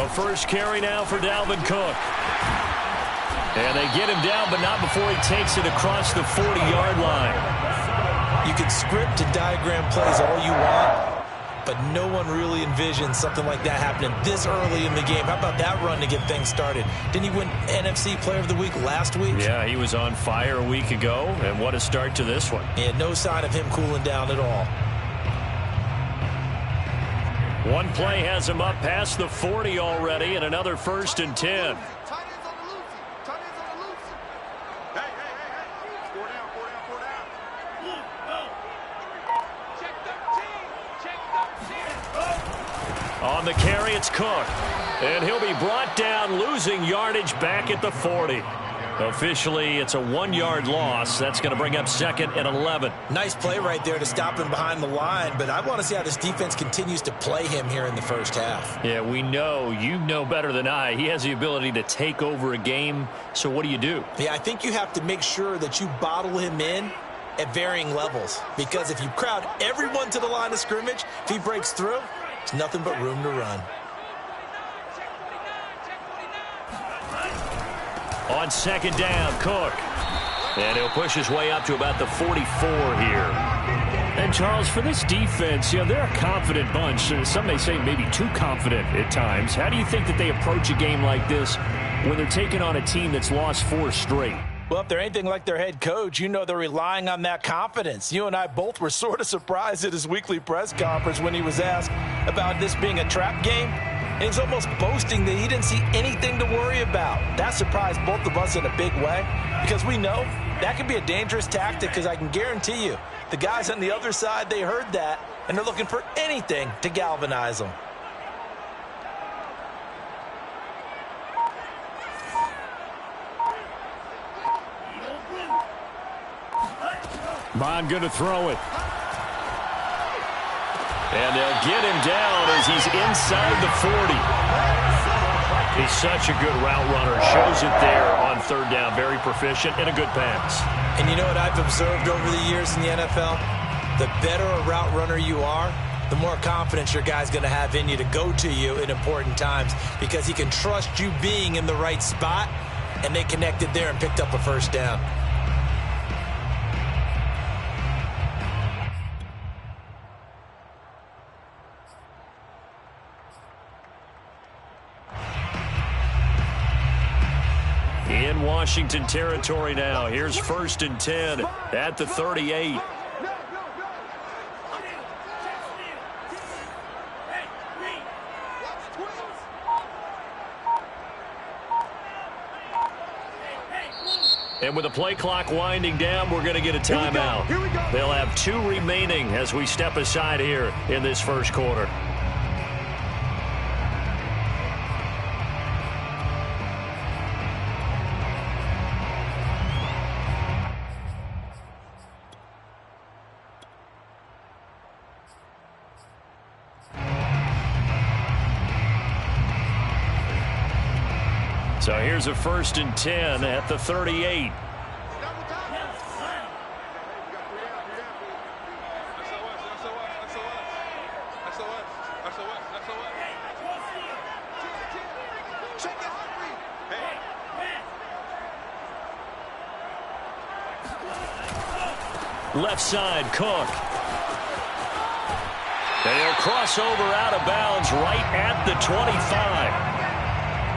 A first carry now for Dalvin Cook. And they get him down, but not before he takes it across the 40-yard line. You can script and diagram plays all you want, but no one really envisions something like that happening this early in the game. How about that run to get things started? Didn't he win NFC Player of the Week last week? Yeah, he was on fire a week ago, and what a start to this one. And no sign of him cooling down at all. One play has him up past the 40 already, and another 1st and 10. On the carry, it's Cook. And he'll be brought down, losing yardage back at the 40. Officially, it's a 1-yard loss. That's going to bring up 2nd and 11. Nice play right there to stop him behind the line, but I want to see how this defense continues to play him here in the first half. Yeah, we know. You know better than I. He has the ability to take over a game, so what do you do? Yeah, I think you have to make sure that you bottle him in at varying levels, because if you crowd everyone to the line of scrimmage, if he breaks through, there's nothing but room to run. On 2nd down, Cook. And he'll push his way up to about the 44 here. And, Charles, for this defense, you know, they're a confident bunch. Some may say maybe too confident at times. How do you think that they approach a game like this when they're taking on a team that's lost 4 straight? Well, if they're anything like their head coach, you know they're relying on that confidence. You and I both were sort of surprised at his weekly press conference when he was asked about this being a trap game. And he was almost boasting that he didn't see anything to worry about. That surprised both of us in a big way, because we know that can be a dangerous tactic, because I can guarantee you the guys on the other side, they heard that, and they're looking for anything to galvanize them. Bond going to throw it. And they'll get him down as he's inside the 40. He's such a good route runner. Shows it there on 3rd down. Very proficient and a good pass. And you know what I've observed over the years in the NFL? The better a route runner you are, the more confidence your guy's going to have in you to go to you in important times, because he can trust you being in the right spot, and they connected there and picked up a 1st down. In Washington territory now. Here's 1st and 10 at the 38. And with the play clock winding down, we're going to get a timeout. They'll have 2 remaining as we step aside here in this first quarter. So here's a 1st and 10 at the 38. Left side, Cook. They'll cross over out of bounds right at the 25.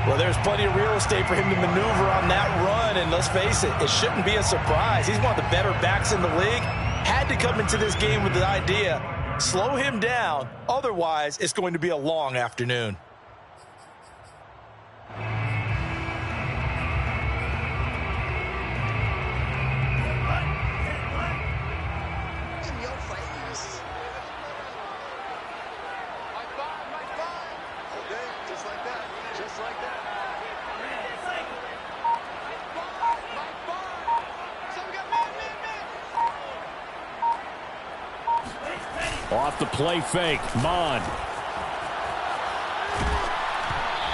Well, there's plenty of real estate for him to maneuver on that run, and let's face it, it shouldn't be a surprise. He's one of the better backs in the league. Had to come into this game with the idea, slow him down, otherwise it's going to be a long afternoon. Off the play fake, Bond.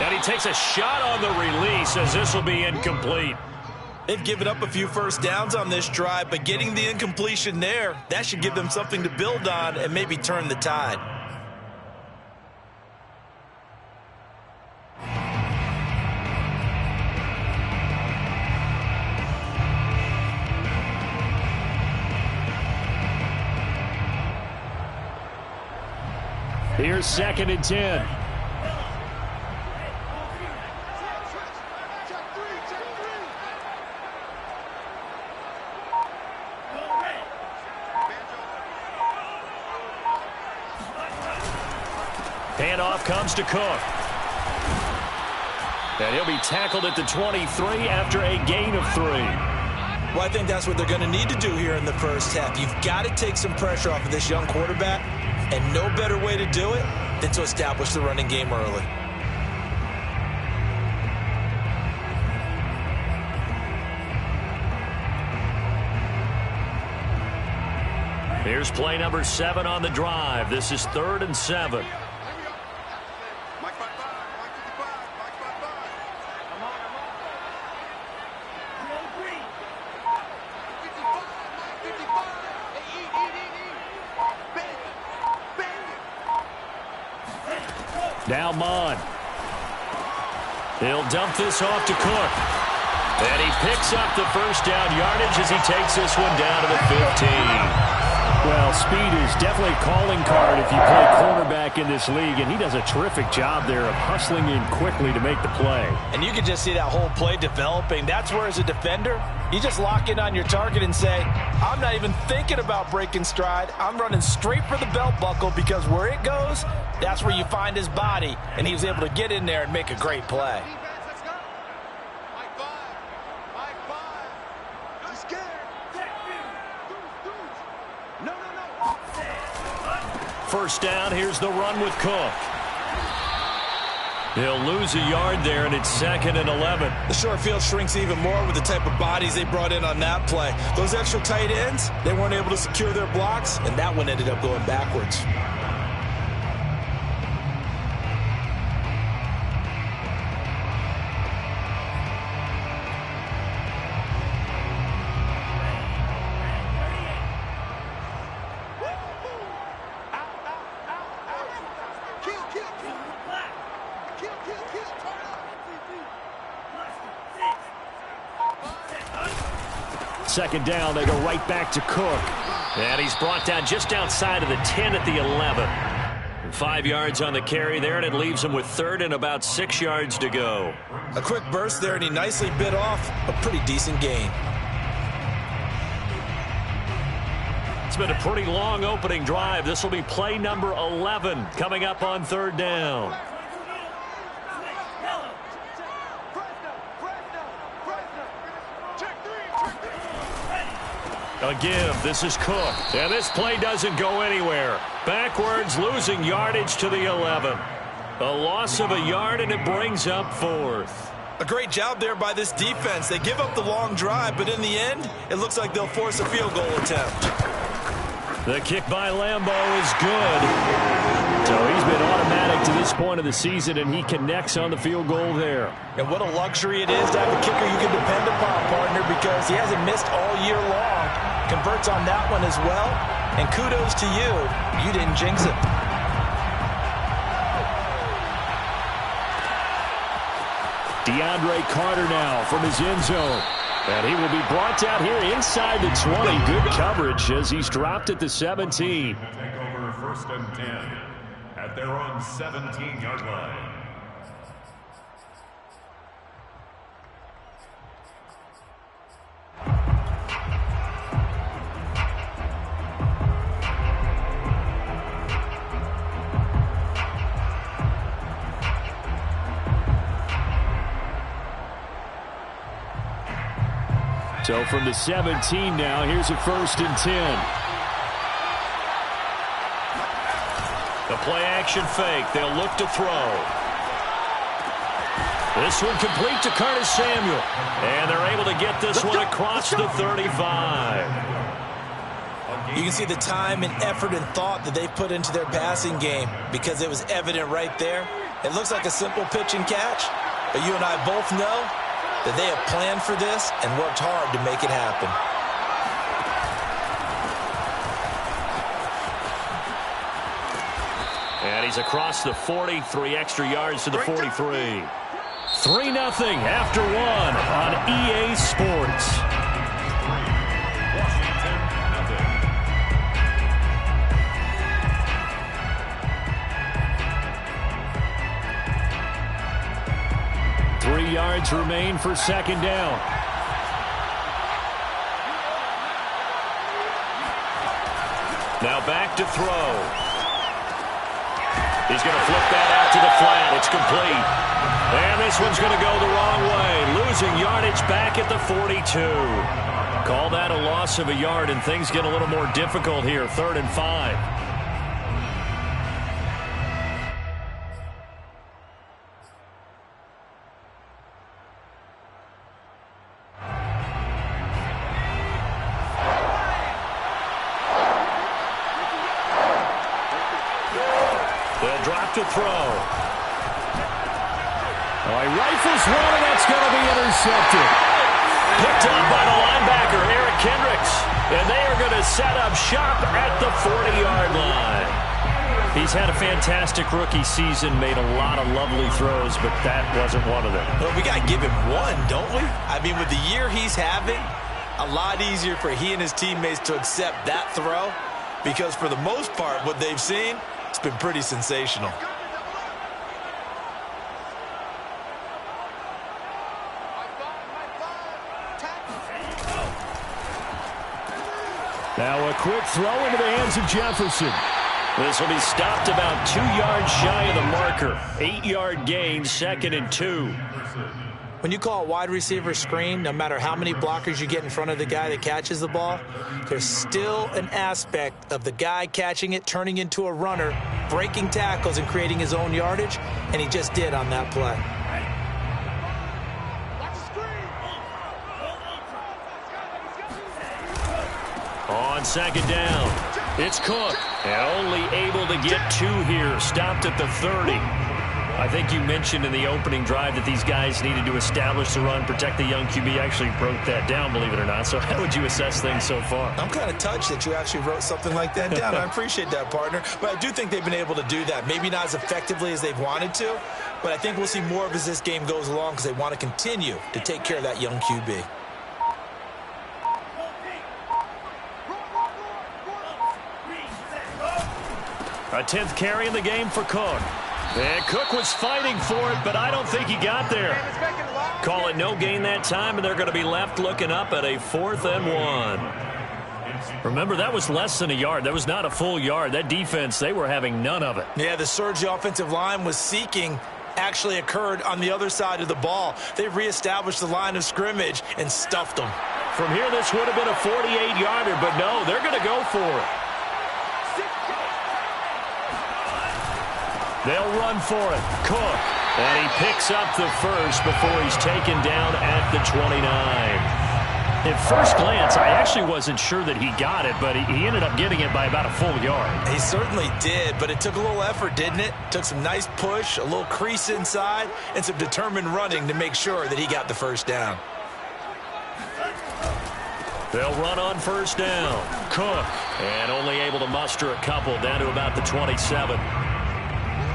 And he takes a shot on the release as this will be incomplete. They've given up a few 1st downs on this drive, but getting the incompletion there, that should give them something to build on and maybe turn the tide. Here's 2nd and 10. Handoff comes to Cook. And he'll be tackled at the 23 after a gain of 3. Well, I think that's what they're going to need to do here in the first half. You've got to take some pressure off of this young quarterback, and no better way to do it than to establish the running game early. Here's play number 7 on the drive. This is 3rd and 7. Now Mon. He'll dump this off to Cook. And he picks up the first down yardage as he takes this one down to the 15. Well, speed is definitely a calling card if you play cornerback in this league, and he does a terrific job there of hustling in quickly to make the play. And you can just see that whole play developing. That's where, as a defender, you just lock in on your target and say, I'm not even thinking about breaking stride. I'm running straight for the belt buckle, because where it goes, that's where you find his body, and he was able to get in there and make a great play. First down, here's the run with Cook. He'll lose a yard there, and it's 2nd and 11. The short field shrinks even more with the type of bodies they brought in on that play. Those extra tight ends, they weren't able to secure their blocks, and that one ended up going backwards. Second down, they go right back to Cook. And he's brought down just outside of the 10 at the 11. 5 yards on the carry there, and it leaves him with 3rd and about 6 yards to go. A quick burst there, and he nicely bit off a pretty decent gain. It's been a pretty long opening drive. This will be play number 11 coming up on 3rd down. A give. This is Cook. And this play doesn't go anywhere. Backwards, losing yardage to the 11. A loss of a yard, and it brings up 4th. A great job there by this defense. They give up the long drive, but in the end, it looks like they'll force a field goal attempt. The kick by Lambeau is good. So he's been automatic to this point of the season, and he connects on the field goal there. And what a luxury it is to have a kicker you can depend upon, partner, because he hasn't missed all year long. Converts on that one as well. And kudos to you. You didn't jinx it. DeAndre Carter now from his end zone. And he will be brought down here inside the 20. Good coverage as he's dropped at the 17. Take over 1st and 10 at their own 17-yard line. So from the 17 now, here's a 1st and 10. The play action fake. They'll look to throw. This one complete to Curtis Samuel. And they're able to get this one across the 35. You can see the time and effort and thought that they put into their passing game, because it was evident right there. It looks like a simple pitch and catch, but you and I both know that they have planned for this and worked hard to make it happen. And he's across the 40, 3 extra yards to the 43. 3-0 after 1 on EA Sports. 3 yards remain for second down. Now back to throw. He's going to flip that out to the flat. It's complete. And this one's going to go the wrong way. Losing yardage back at the 42. Call that a loss of a yard, and things get a little more difficult here. 3rd and 5. They'll drop to throw. Oh, he rifles one, and that's going to be intercepted. Picked up by the linebacker, Eric Kendricks. And they are going to set up shop at the 40-yard line. He's had a fantastic rookie season, made a lot of lovely throws, but that wasn't one of them. Well, we got to give him one, don't we? I mean, with the year he's having, a lot easier for he and his teammates to accept that throw, because for the most part, what they've seen, it's been pretty sensational. Now a quick throw into the hands of Jefferson. This will be stopped about 2 yards shy of the marker. 8-yard gain, 2nd and 2. When you call a wide receiver screen, no matter how many blockers you get in front of the guy that catches the ball, there's still an aspect of the guy catching it, turning into a runner, breaking tackles and creating his own yardage, and he just did on that play. On second down, it's Cook. And only able to get 2 here, stopped at the 30. I think you mentioned in the opening drive that these guys needed to establish the run, protect the young QB. Actually wrote that down, believe it or not. So how would you assess things so far? I'm kind of touched that you actually wrote something like that down. I appreciate that, partner. But I do think they've been able to do that. Maybe not as effectively as they've wanted to, but I think we'll see more of as this game goes along because they want to continue to take care of that young QB. A 10th carry in the game for Cook. And Cook was fighting for it, but I don't think he got there. Call it no gain that time, and they're going to be left looking up at a 4th and 1. Remember, that was less than a yard. That was not a full yard. That defense, they were having none of it. Yeah, the surge the offensive line was seeking actually occurred on the other side of the ball. They reestablished the line of scrimmage and stuffed them. From here, this would have been a 48-yarder, but no, they're going to go for it. They'll run for it. Cook. And he picks up the first before he's taken down at the 29. At first glance, I actually wasn't sure that he got it, but he ended up getting it by about a full yard. He certainly did, but it took a little effort, didn't it? Took some nice push, a little crease inside, and some determined running to make sure that he got the first down. They'll run on first down. Cook. And only able to muster a couple down to about the 27.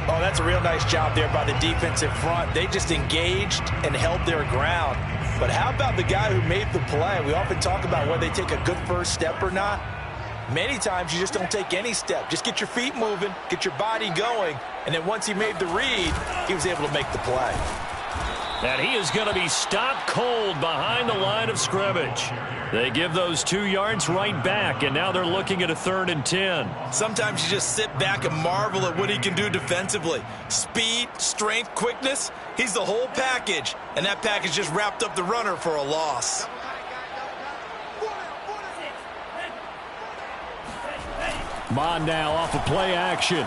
Oh, that's a real nice job there by the defensive front. They just engaged and held their ground. But how about the guy who made the play? We often talk about whether they take a good first step or not. Many times you just don't take any step. Just get your feet moving, get your body going, and then once he made the read, he was able to make the play. And he is going to be stopped cold behind the line of scrimmage. They give those 2 yards right back, and now they're looking at a 3rd and 10. Sometimes you just sit back and marvel at what he can do defensively. Speed, strength, quickness, he's the whole package, and that package just wrapped up the runner for a loss. Mon now off of play action.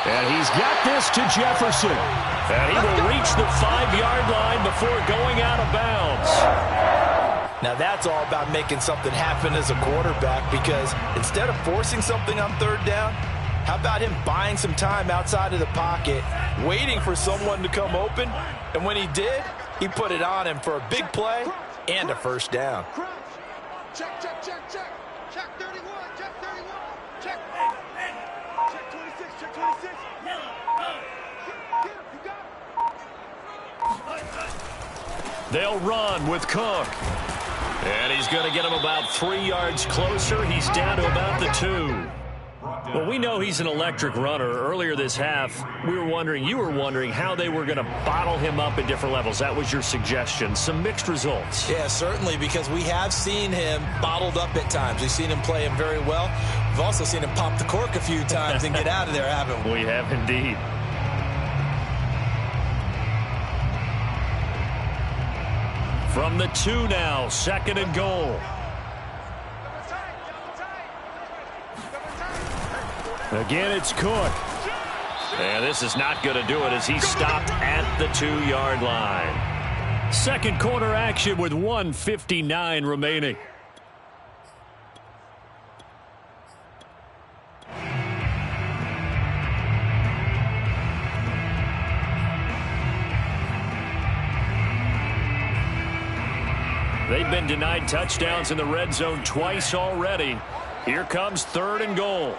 And he's got this to Jefferson. And he will reach the 5-yard line before going out of bounds. Now that's all about making something happen as a quarterback, because instead of forcing something on 3rd down, how about him buying some time outside of the pocket, waiting for someone to come open, and when he did, he put it on him for a big play and a first down. Check, check, check, check. Check 31, check 31. Check. Check 26, check 26. Get him, you got it. They'll run with Cook. And he's going to get him about 3 yards closer. He's down to about the 2. Well, we know he's an electric runner. Earlier this half, you were wondering how they were going to bottle him up at different levels. That was your suggestion. Some mixed results. Yeah, certainly, because we have seen him bottled up at times. We've seen him play him very well. We've also seen him pop the cork a few times and get out of there, haven't we? We have indeed. From the 2 now, 2nd and goal. Again, it's Cook. And this is not going to do it as he's stopped at the 2-yard line. Second quarter action with 1:59 remaining. They've been denied touchdowns in the red zone twice already. Here comes 3rd and goal.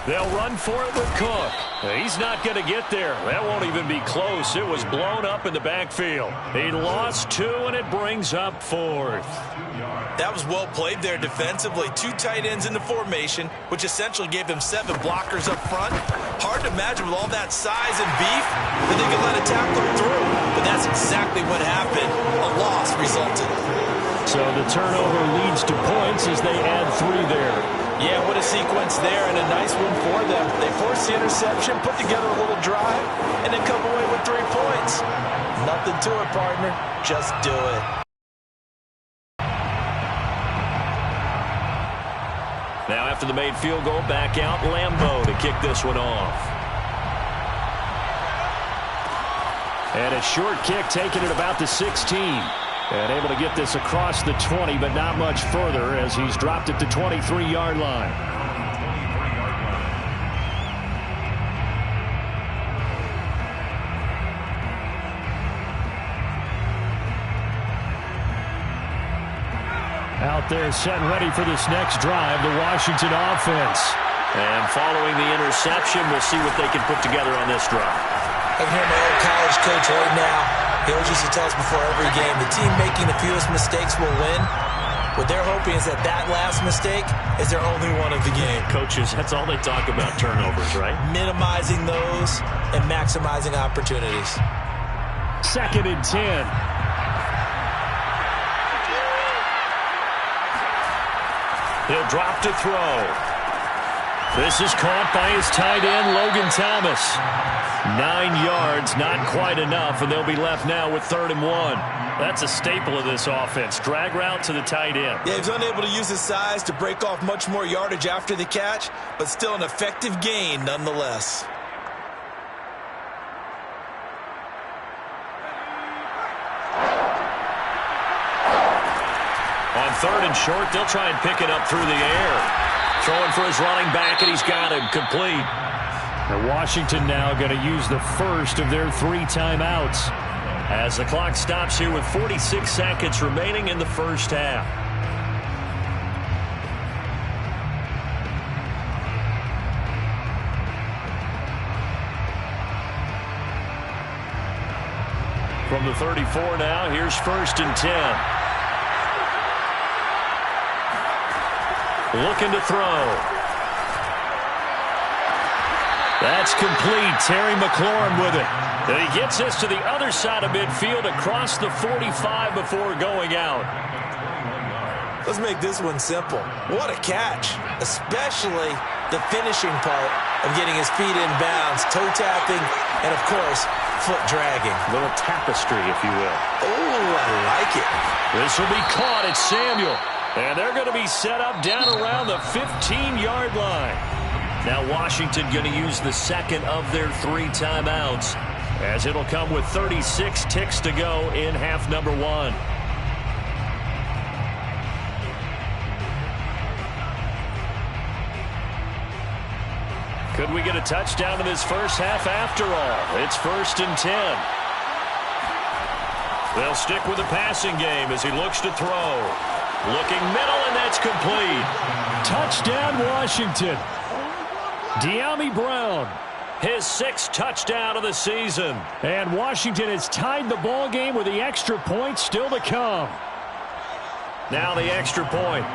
They'll run for it with Cook. He's not going to get there. That won't even be close. It was blown up in the backfield. He lost 2, and it brings up 4th. That was well played there defensively. 2 tight ends in the formation, which essentially gave them 7 blockers up front. Hard to imagine with all that size and beef that they could let a tackler through. But that's exactly what happened. A loss resulted. So the turnover leads to points as they add 3 there. Yeah, what a sequence there, and a nice one for them. They forced the interception, put together a little drive, and then come away with 3 points. Nothing to it, partner. Just do it. Now after the made field goal, back out Lambeau to kick this one off. And a short kick taken at about the 16. And able to get this across the 20, but not much further as he's dropped at the 23-yard line. Out there set and ready for this next drive, the Washington offense. And following the interception, we'll see what they can put together on this drive. I can hear my old college coach right now. He always used to tell us before every game, the team making the fewest mistakes will win. What they're hoping is that that last mistake is their only one of the game. Coaches, that's all they talk about, turnovers, right? Minimizing those and maximizing opportunities. 2nd and 10. He'll drop to throw. This is caught by his tight end, Logan Thomas. 9 yards, not quite enough, and they'll be left now with 3rd and 1. That's a staple of this offense. Drag route to the tight end. Yeah, he's unable to use his size to break off much more yardage after the catch, but still an effective gain nonetheless. On 3rd and short, they'll try and pick it up through the air. Throwing for his running back, and he's got him complete. Now Washington now going to use the first of their 3 timeouts as the clock stops here with 46 seconds remaining in the first half. From the 34 now, here's 1st and 10. Looking to throw. That's complete. Terry McLaurin with it. And he gets this to the other side of midfield across the 45 before going out. Let's make this one simple. What a catch, especially the finishing part of getting his feet in bounds, toe tapping, and of course, foot dragging. A little tapestry, if you will. Oh, I like it. This will be caught at Samuel. And they're going to be set up down around the 15-yard line. Now Washington going to use the 2nd of their 3 timeouts as it'll come with 36 ticks to go in half number 1. Could we get a touchdown in this first half after all? It's 1st and 10. They'll stick with the passing game as he looks to throw. Looking middle, and that's complete. Touchdown, Washington. De'Ami Brown. His 6th touchdown of the season. And Washington has tied the ball game with the extra point still to come. Now the extra point.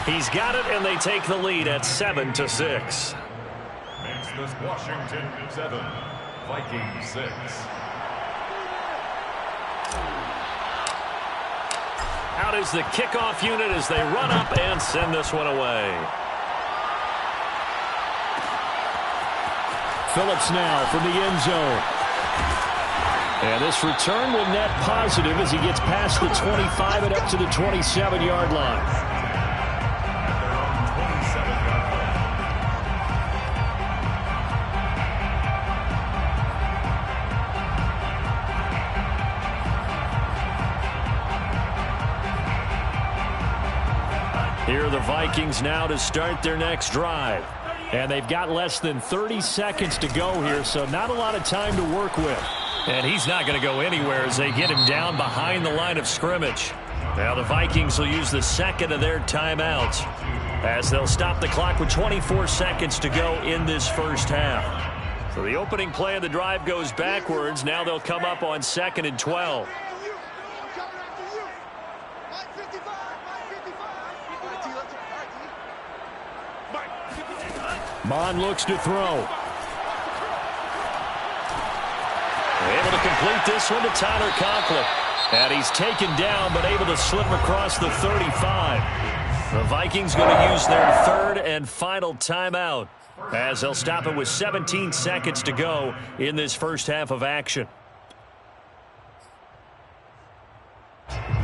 He's got it, and they take the lead at 7-6. Makes this Washington 7, Vikings 6. Out is the kickoff unit as they run up and send this one away. Phillips now from the end zone. And this return will net positive as he gets past the 25 and up to the 27-yard line. Here are the Vikings now to start their next drive. And they've got less than 30 seconds to go here, so not a lot of time to work with. And he's not going to go anywhere as they get him down behind the line of scrimmage. Now the Vikings will use the second of their timeouts as they'll stop the clock with 24 seconds to go in this first half. So the opening play of the drive goes backwards. Now they'll come up on 2nd and 12. Mon looks to throw. Able to complete this one to Tyler Conklin. And he's taken down but able to slip across the 35. The Vikings going to use their 3rd and final timeout as they'll stop it with 17 seconds to go in this first half of action.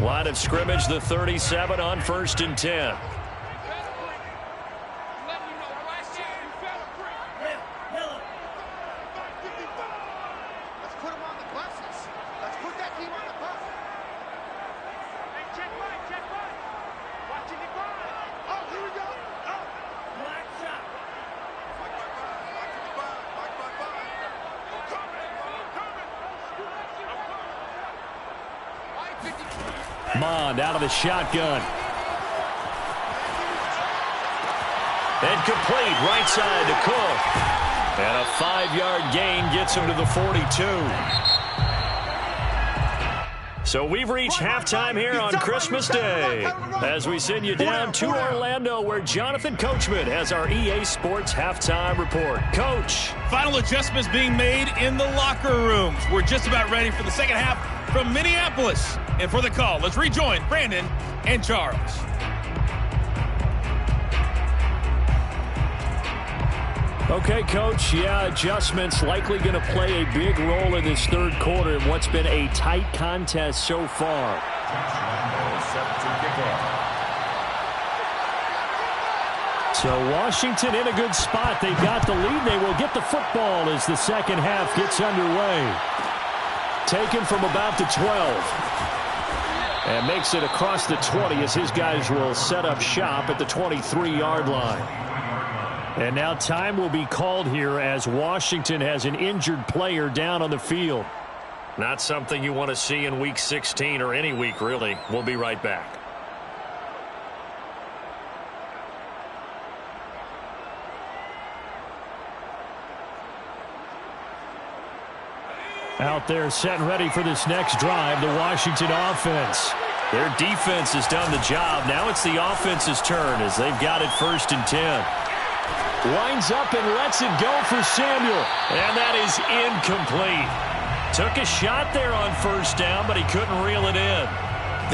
Line of scrimmage, the 37 on 1st and 10. Mond out of the shotgun. And complete right side to Cook. And a 5-yard gain gets him to the 42. So we've reached halftime here on Christmas Day as we send you down to Orlando where Jonathan Coachman has our EA Sports halftime report. Coach. Final adjustments being made in the locker rooms. We're just about ready for the second half from Minneapolis. And for the call, let's rejoin Brandon and Charles. Okay, Coach. Yeah, adjustments likely going to play a big role in this third quarter in what's been a tight contest so far. So Washington in a good spot. They've got the lead. They will get the football as the second half gets underway. Taken from about the 12. And makes it across the 20 as his guys will set up shop at the 23-yard line. And now time will be called here as Washington has an injured player down on the field. Not something you want to see in Week 16 or any week, really. We'll be right back. Out there set and ready for this next drive, the Washington offense. Their defense has done the job. Now it's the offense's turn as they've got it 1st and 10. Winds up and lets it go for Samuel. And that is incomplete. Took a shot there on 1st down, but he couldn't reel it in.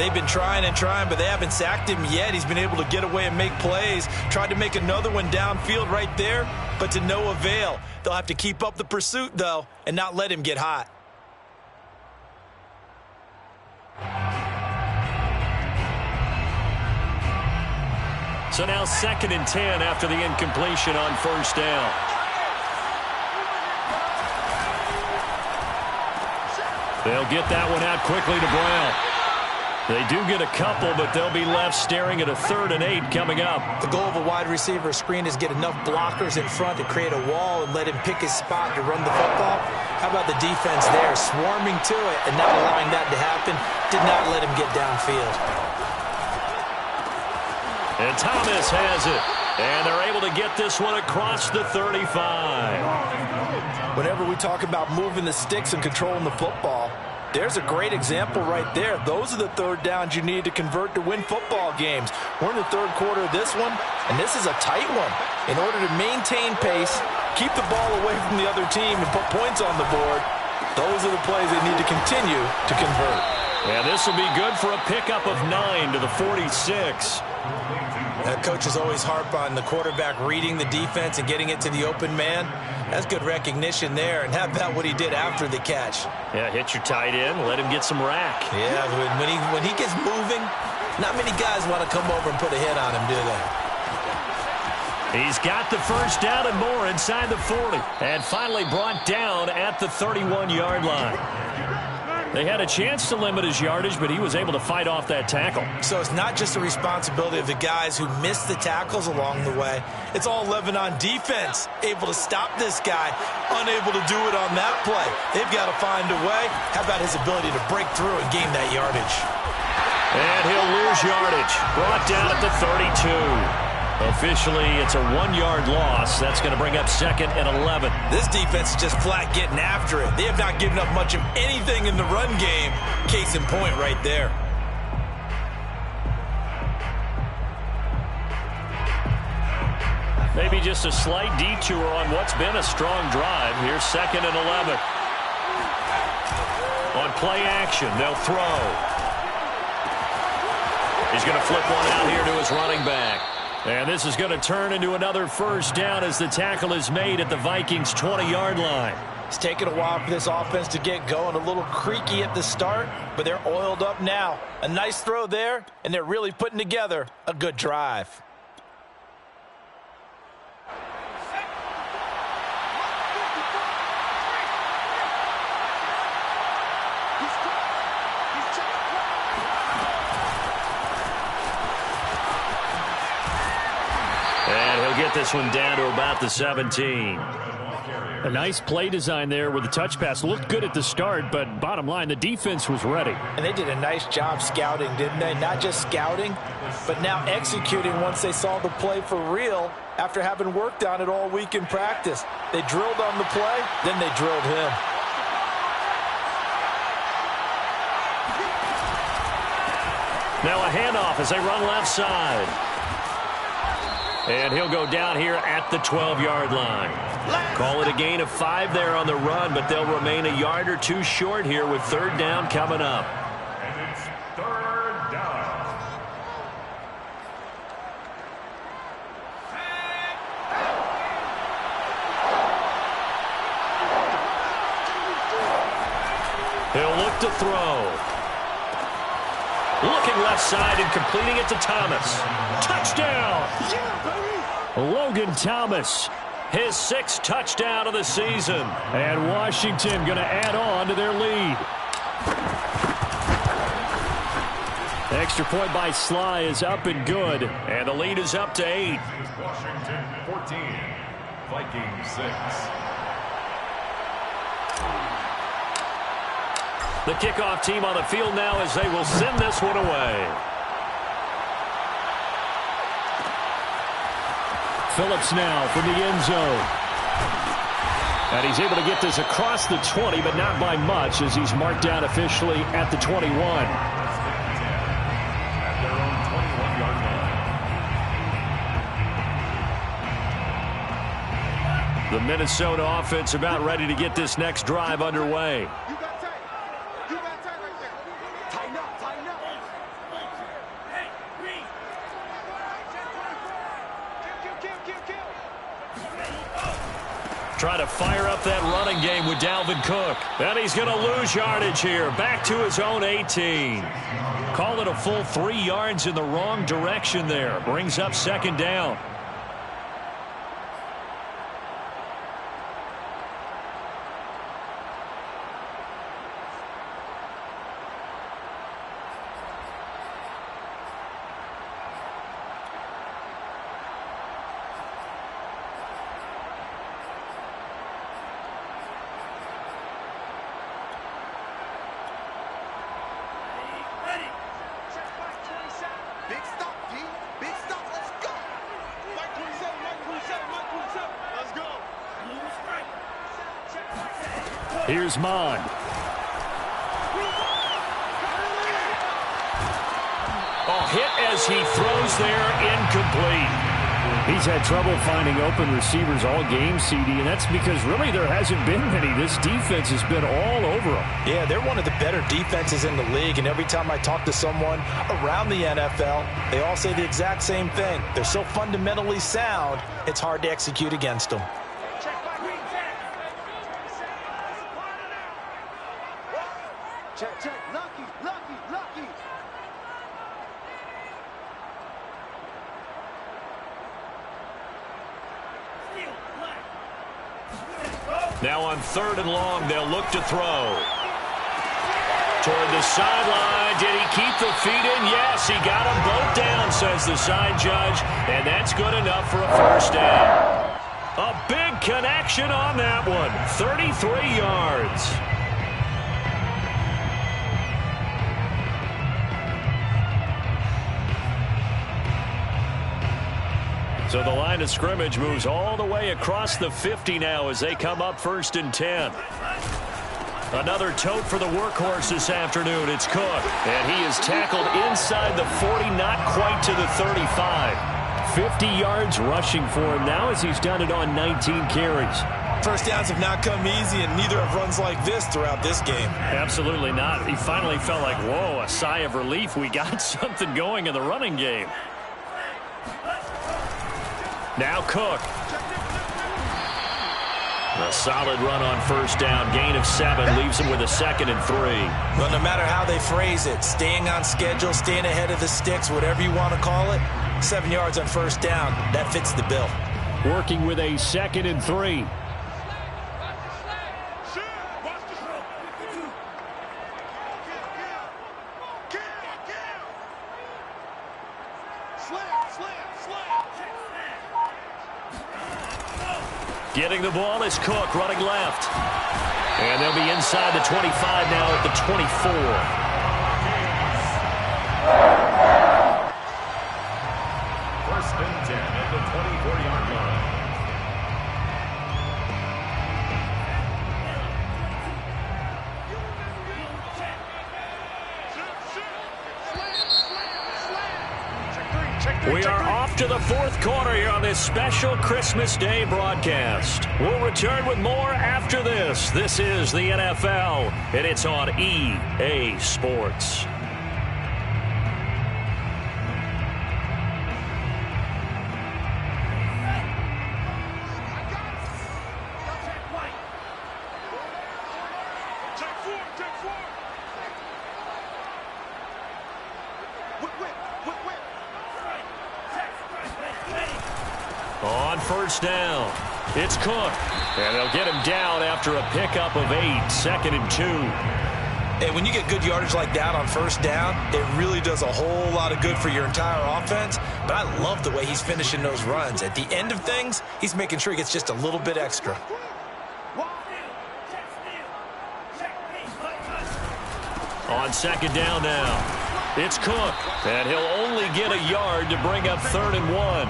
They've been trying and trying, but they haven't sacked him yet. He's been able to get away and make plays. Tried to make another one downfield right there, but to no avail. They'll have to keep up the pursuit, though, and not let him get hot. So now 2nd and 10 after the incompletion on 1st down. They'll get that one out quickly to Brown. They do get a couple, but they'll be left staring at a 3rd and 8 coming up. The goal of a wide receiver screen is get enough blockers in front to create a wall and let him pick his spot to run the football. How about the defense there, swarming to it and not allowing that to happen? Did not let him get downfield. And Thomas has it. And they're able to get this one across the 35. Whenever we talk about moving the sticks and controlling the football, there's a great example right there. Those are the third downs you need to convert to win football games. We're in the third quarter of this one, and this is a tight one. In order to maintain pace, keep the ball away from the other team, and put points on the board, those are the plays they need to continue to convert. And this will be good for a pickup of 9 to the 46. Coaches always harp on the quarterback reading the defense and getting it to the open man. That's good recognition there. And how about what he did after the catch? Yeah, hit your tight end, let him get some rack. Yeah, when he gets moving, not many guys want to come over and put a hit on him, do they? He's got the first down and more inside the 40. And finally brought down at the 31-yard line. They had a chance to limit his yardage, but he was able to fight off that tackle. So it's not just the responsibility of the guys who missed the tackles along the way. It's all Lebanon defense, able to stop this guy, unable to do it on that play. They've got to find a way. How about his ability to break through and gain that yardage? And he'll lose yardage. Brought down at the 32. Officially, it's a 1-yard loss. That's going to bring up 2nd and 11. This defense is just flat getting after it. They have not given up much of anything in the run game. Case in point right there. Maybe just a slight detour on what's been a strong drive. Here's 2nd and 11. On play action, they'll throw. He's going to flip one out here to his running back. And this is going to turn into another first down as the tackle is made at the Vikings' 20-yard line. It's taken a while for this offense to get going. A little creaky at the start, but they're oiled up now. A nice throw there, and they're really putting together a good drive. Get this one down to about the 17. A nice play design there with the touch pass. Looked good at the start, but bottom line, the defense was ready. And they did a nice job scouting, didn't they? Not just scouting, but now executing once they saw the play for real after having worked on it all week in practice. They drilled on the play, then they drilled him. Now a handoff as they run left side. And he'll go down here at the 12-yard line. Call it a gain of 5 there on the run, but they'll remain a yard or two short here with 3rd down coming up. And it's 3rd down. He'll look to throw. Looking left side and completing it to Thomas. Touchdown! Logan Thomas, His 6th touchdown of the season. and Washington going to add on to their lead. Extra point by Sly is up and good. And the lead is up to 8. Washington 14, Vikings 6. The kickoff team on the field now as they will send this one away. Phillips now from the end zone. And he's able to get this across the 20, but not by much as he's marked down officially at the 21. At their own 21-yard line. The Minnesota offense about ready to get this next drive underway. You got tight. You got tight right there. Tighten up, tighten up. Try to fire up that running game with Dalvin Cook. And he's going to lose yardage here. Back to his own 18. Call it a full 3 yards in the wrong direction there. Brings up 2nd down. Big stop, D. Big stop. Here's Mond. Oh, hit as he throws there, incomplete. He's had trouble finding open receivers all game, CD, and that's because really there hasn't been many. This defense has been all over them. Yeah, they're one of the better defenses in the league, and every time I talk to someone around the NFL, they all say the exact same thing. They're so fundamentally sound, it's hard to execute against them. Check, check, lucky, lucky, lucky. Now on 3rd and long, they'll look to throw. Toward the sideline. Did he keep the feet in? Yes, he got them both down, says the side judge. And that's good enough for a first down. A big connection on that one. 33 yards. So the line of scrimmage moves all the way across the 50 now as they come up 1st and 10. Another tote for the workhorse this afternoon. It's Cook. And he is tackled inside the 40, not quite to the 35. 50 yards rushing for him now as he's done it on 19 carries. First downs have not come easy, and neither have runs like this throughout this game. Absolutely not. He finally felt like, whoa, a sigh of relief. We got something going in the running game. Now Cook. A solid run on 1st down. Gain of 7 leaves him with a 2nd and 3. Well, no matter how they phrase it, staying on schedule, staying ahead of the sticks, whatever you want to call it, 7 yards on 1st down, that fits the bill. Working with a 2nd and 3. Getting the ball is Cook, running left. And they'll be inside the 25 now at the 24. First and 10 at the 24-yard line. We are off to the 4th quarter here on this special Christmas Day broadcast. We'll return with more after this. This is the NFL, and it's on EA Sports. On 1st down, it's Cook. And they'll get him down after a pickup of 8, 2nd and 2. And when you get good yardage like that on 1st down, it really does a whole lot of good for your entire offense. But I love the way he's finishing those runs. At the end of things, he's making sure he gets just a little bit extra. On 2nd down now, it's Cook. And he'll only get a yard to bring up 3rd and 1.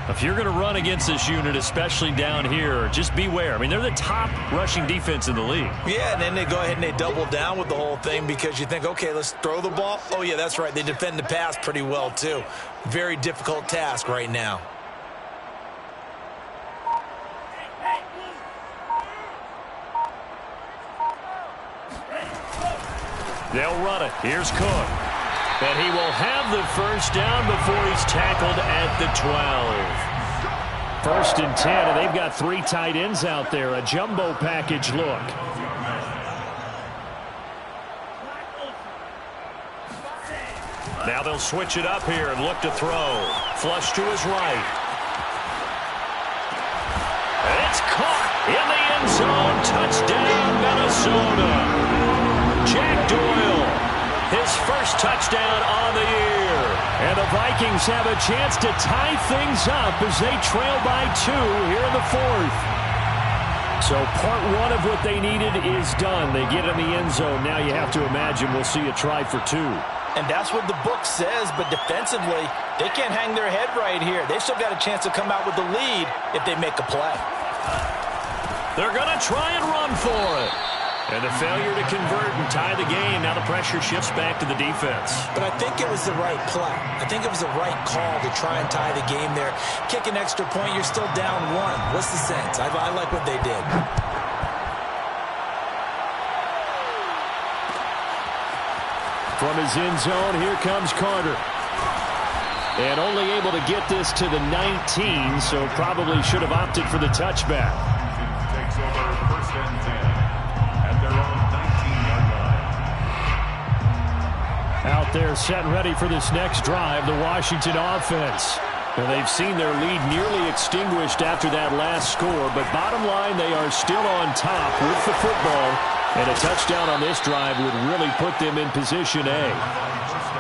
If you're going to run against this unit, especially down here, just beware. I mean, they're the top rushing defense in the league. Yeah, and then they go ahead and they double down with the whole thing because you think, okay, let's throw the ball. Oh, yeah, that's right. They defend the pass pretty well, too. Very difficult task right now. They'll run it. Here's Cook. And he will have the 1st down before he's tackled at the 12. 1st and 10, and they've got 3 tight ends out there. A jumbo package look. Now they'll switch it up here and look to throw. Flush to his right. And it's caught in the end zone. Touchdown, Minnesota. Jack Doyle, his 1st touchdown on the year. And the Vikings have a chance to tie things up as they trail by 2 here in the 4th. So part 1 of what they needed is done. They get in the end zone. Now you have to imagine we'll see a try for 2. And that's what the book says, but defensively, they can't hang their head right here. They've still got a chance to come out with the lead if they make a play. They're going to try and run for it. And the failure to convert and tie the game. Now the pressure shifts back to the defense. But I think it was the right play. I think it was the right call to try and tie the game there. Kick an extra point, you're still down one. What's the sense? I like what they did. From his end zone, here comes Carter. And only able to get this to the 19, so probably should have opted for the touchback. Takes over first and 10 at their own 19-yard line. Out there set and ready for this next drive, the Washington offense. And they've seen their lead nearly extinguished after that last score, but bottom line, they are still on top with the football, and a touchdown on this drive would really put them in position A.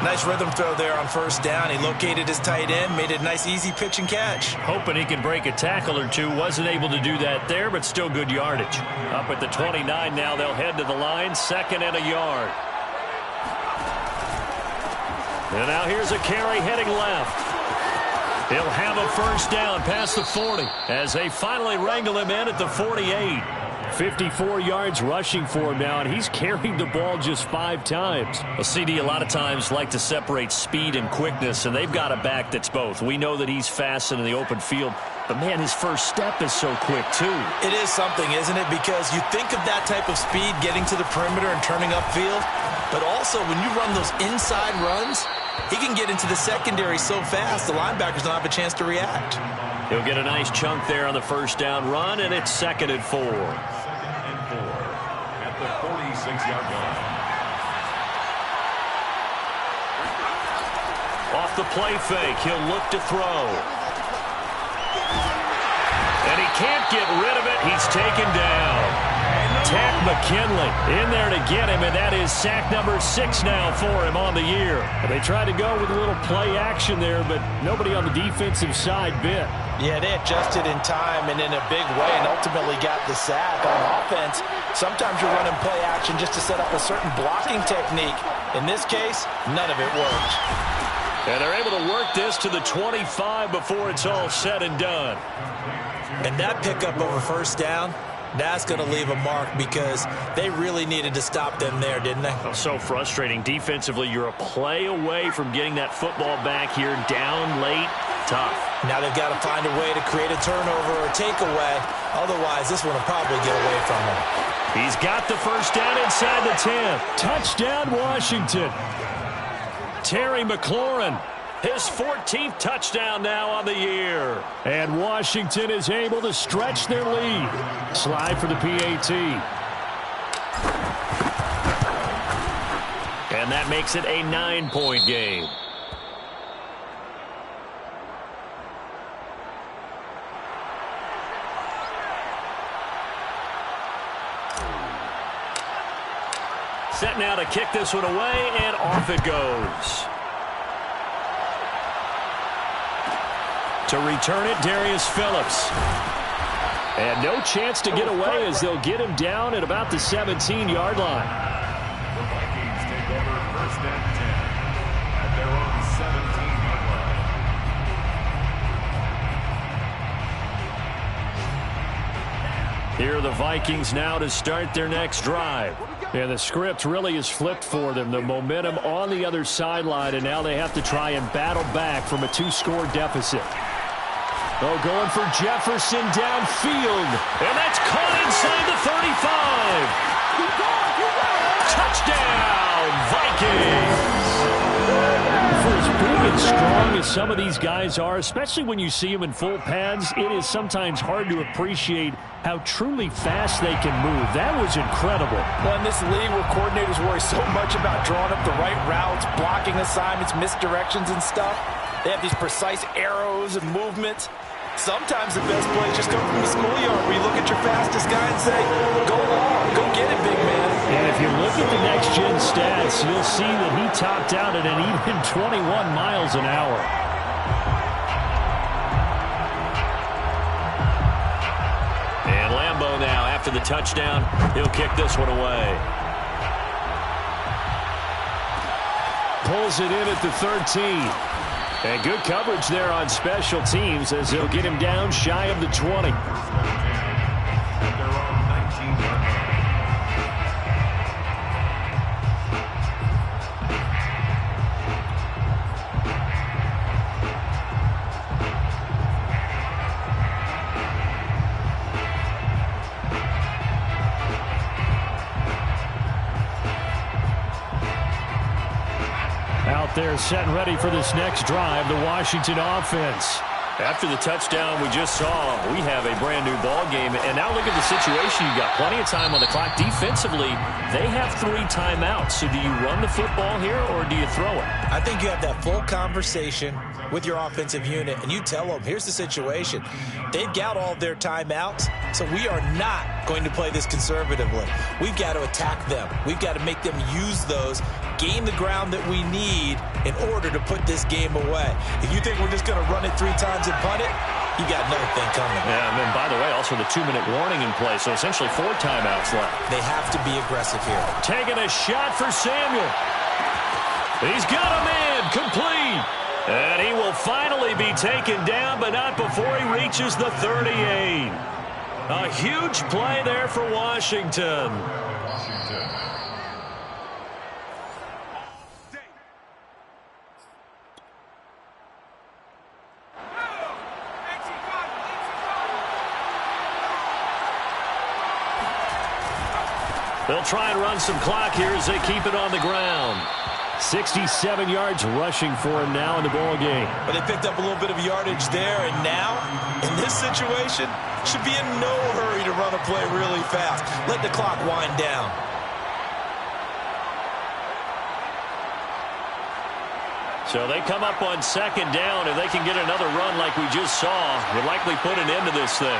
Nice rhythm throw there on first down. He located his tight end, made it a nice easy pitch and catch. Hoping he can break a tackle or two. Wasn't able to do that there, but still good yardage. Up at the 29 now, they'll head to the line, 2nd and a yard. And now here's a carry heading left. He'll have a first down past the 40 as they finally wrangle him in at the 48. 54 yards rushing for him now, and he's carried the ball just 5 times. Well, CD a lot of times like to separate speed and quickness, and they've got a back that's both. We know that he's fast in the open field, but, man, his first step is so quick, too. It is something, isn't it? Because you think of that type of speed getting to the perimeter and turning upfield, but also when you run those inside runs, he can get into the secondary so fast the linebackers don't have a chance to react. He'll get a nice chunk there on the first down run, and it's 2nd and 4. 2nd and 4 at the 46-yard line. Off the play fake, he'll look to throw. And he can't get rid of it. He's taken down. Tack McKinley in there to get him, and that is sack number 6 now for him on the year. They tried to go with a little play action there, but nobody on the defensive side bit. Yeah, they adjusted in time and in a big way and ultimately got the sack. On offense, sometimes you're running play action just to set up a certain blocking technique. In this case, none of it worked. And they're able to work this to the 25 before it's all said and done. And that pickup over first down, that's going to leave a mark because they really needed to stop them there, didn't they? So frustrating. Defensively, you're a play away from getting that football back here down late. Tough. Now they've got to find a way to create a turnover or takeaway. Otherwise, this one will probably get away from them. He's got the first down inside the 10. Touchdown, Washington. Terry McLaurin, his 14th touchdown now on the year. And Washington is able to stretch their lead. Slide for the PAT. And that makes it a 9-point game. Set now to kick this one away, and off it goes. To return it, Darius Phillips. And no chance to get away as they'll get him down at about the 17-yard line. The Vikings take over first and 10 at their own 17-yard line. Here are the Vikings now to start their next drive. And the script really is flipped for them. The momentum on the other sideline, and now they have to try and battle back from a 2-score deficit. Oh, going for Jefferson downfield. And that's caught inside the 35. Touchdown, Vikings! For as big and strong as some of these guys are, especially when you see them in full pads, it is sometimes hard to appreciate how truly fast they can move. That was incredible. Well, in this league where coordinators worry so much about drawing up the right routes, blocking assignments, misdirections and stuff, they have these precise arrows and movements. Sometimes the best play is just go from the schoolyard where you look at your fastest guy and say, go long, go get it, big man. And if you look at the next-gen stats, you'll see that he topped out at an even 21 miles an hour. And Lambeau now, after the touchdown, he'll kick this one away. Pulls it in at the 13. And good coverage there on special teams as they'll get him down shy of the 20. At their own 19-yard They're set and ready for this next drive, the Washington offense. After the touchdown we just saw, we have a brand-new ball game. And now look at the situation. You've got plenty of time on the clock. Defensively, they have 3 timeouts. So do you run the football here or do you throw it? I think you have that full conversation with your offensive unit, and you tell them, here's the situation. They've got all of their timeouts, so we are not going to play this conservatively. We've got to attack them. We've got to make them use those, gain the ground that we need in order to put this game away. If you think we're just going to run it 3 times and punt it, you got another thing coming. Yeah, and then, by the way, also the 2-minute warning in play, so essentially 4 timeouts left. They have to be aggressive here. Taking a shot for Samuel. He's got a man complete. And he will finally be taken down, but not before he reaches the 38. A huge play there for Washington. They'll try and run some clock here as they keep it on the ground. 67 yards rushing for him now in the ball game. But they picked up a little bit of yardage there, and now, in this situation, should be in no hurry to run a play really fast. Let the clock wind down. So they come up on 2nd down. If they can get another run like we just saw, would likely put an end to this thing.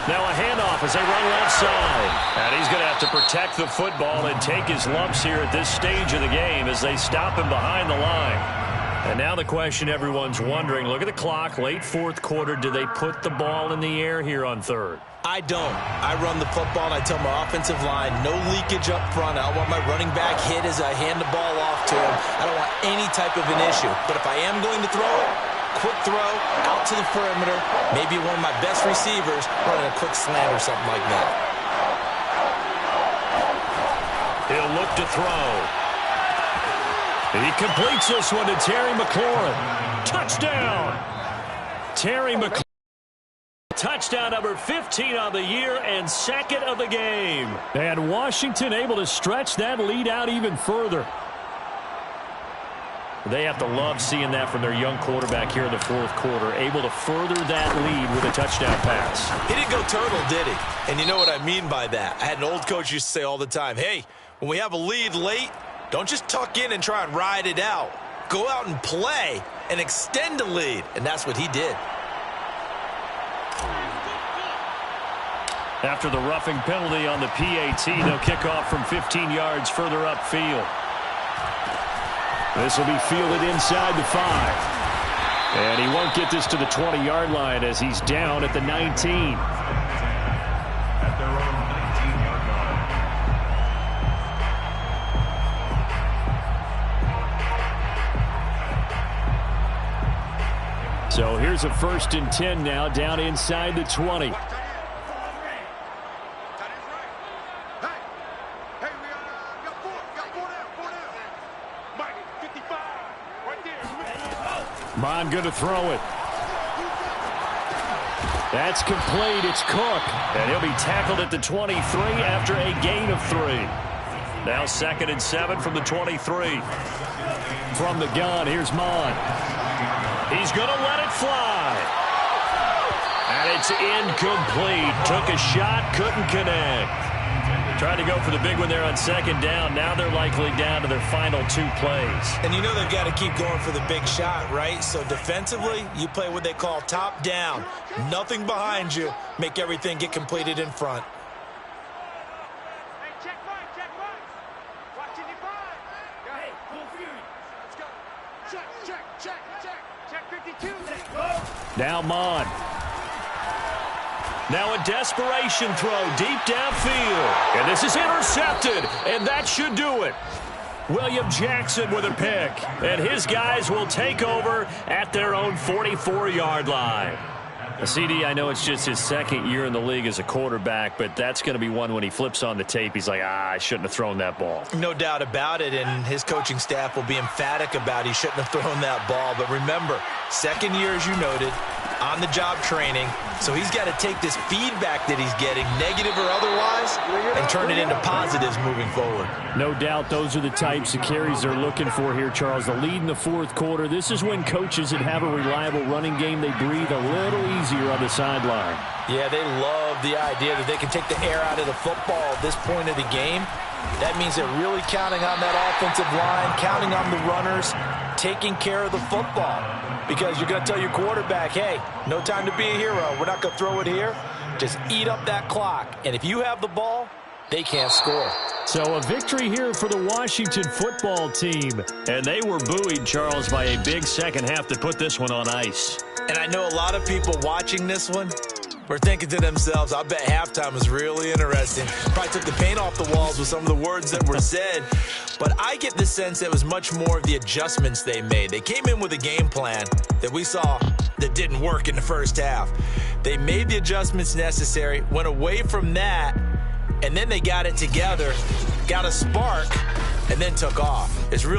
Now a handoff as they run left side. And he's going to have to protect the football and take his lumps here at this stage of the game as they stop him behind the line. And now the question everyone's wondering, look at the clock, late 4th quarter. Do they put the ball in the air here on 3rd? I don't. I run the football, and I tell my offensive line, no leakage up front. I don't want my running back hit as I hand the ball off to him. I don't want any type of an issue. But if I am going to throw it, quick throw, out to the perimeter, maybe one of my best receivers running a quick slant or something like that. He'll look to throw. He completes this one to Terry McLaurin. Touchdown! Terry McLaurin. Touchdown number 15 on the year and 2nd of the game. And Washington able to stretch that lead out even further. They have to love seeing that from their young quarterback here in the 4th quarter, able to further that lead with a touchdown pass. He didn't go turtle, did he? And you know what I mean by that. I had an old coach used to say all the time, hey, when we have a lead late, don't just tuck in and try and ride it out. Go out and play and extend the lead. And that's what he did. After the roughing penalty on the PAT, they'll kick off from 15 yards further upfield. This will be fielded inside the 5. And he won't get this to the 20-yard line as he's down at the 19. At their own 19-yard line. So here's a 1st and 10 now, down inside the 20. Bond going to throw it. That's complete. It's Cook. And he'll be tackled at the 23 after a gain of 3. Now 2nd and 7 from the 23. From the gun, here's Mon. He's going to let it fly. And it's incomplete. Took a shot, couldn't connect. Tried to go for the big one there on 2nd down. Now they're likely down to their final 2 plays. And you know they've got to keep going for the big shot, right? So defensively, you play what they call top down. Nothing behind you. Make everything get completed in front. Hey, check right, check right. Watching your five. Hey, full fury. Let's go. Check 52. Let's go. Now Mon. Now a desperation throw deep downfield. And this is intercepted. And that should do it. William Jackson with a pick. And his guys will take over at their own 44-yard line. CD, I know it's just his second year in the league as a quarterback, but that's going to be one when he flips on the tape. He's like, I shouldn't have thrown that ball. No doubt about it, and his coaching staff will be emphatic about he shouldn't have thrown that ball. But remember, second year, as you noted, on-the-job training, so he's got to take this feedback that he's getting, negative or otherwise, and turn it into positives moving forward. No doubt those are the types of carries they're looking for here, Charles. The lead in the fourth quarter. This is when coaches that have a reliable running game, they breathe a little easier on the sideline. Yeah, they love the idea that they can take the air out of the football at this point of the game. That means they're really counting on that offensive line, counting on the runners, taking care of the football. Because you're going to tell your quarterback, hey, no time to be a hero. We're not going to throw it here. Just eat up that clock. And if you have the ball, they can't score. So a victory here for the Washington football team. And they were buoyed, Charles, by a big second half that put this one on ice. And I know a lot of people watching this one were thinking to themselves, I bet halftime was really interesting. Probably took the paint off the walls with some of the words that were said. But I get the sense that it was much more of the adjustments they made. They came in with a game plan that we saw that didn't work in the first half. They made the adjustments necessary, went away from that, and then they got it together, got a spark, and then took off. It's really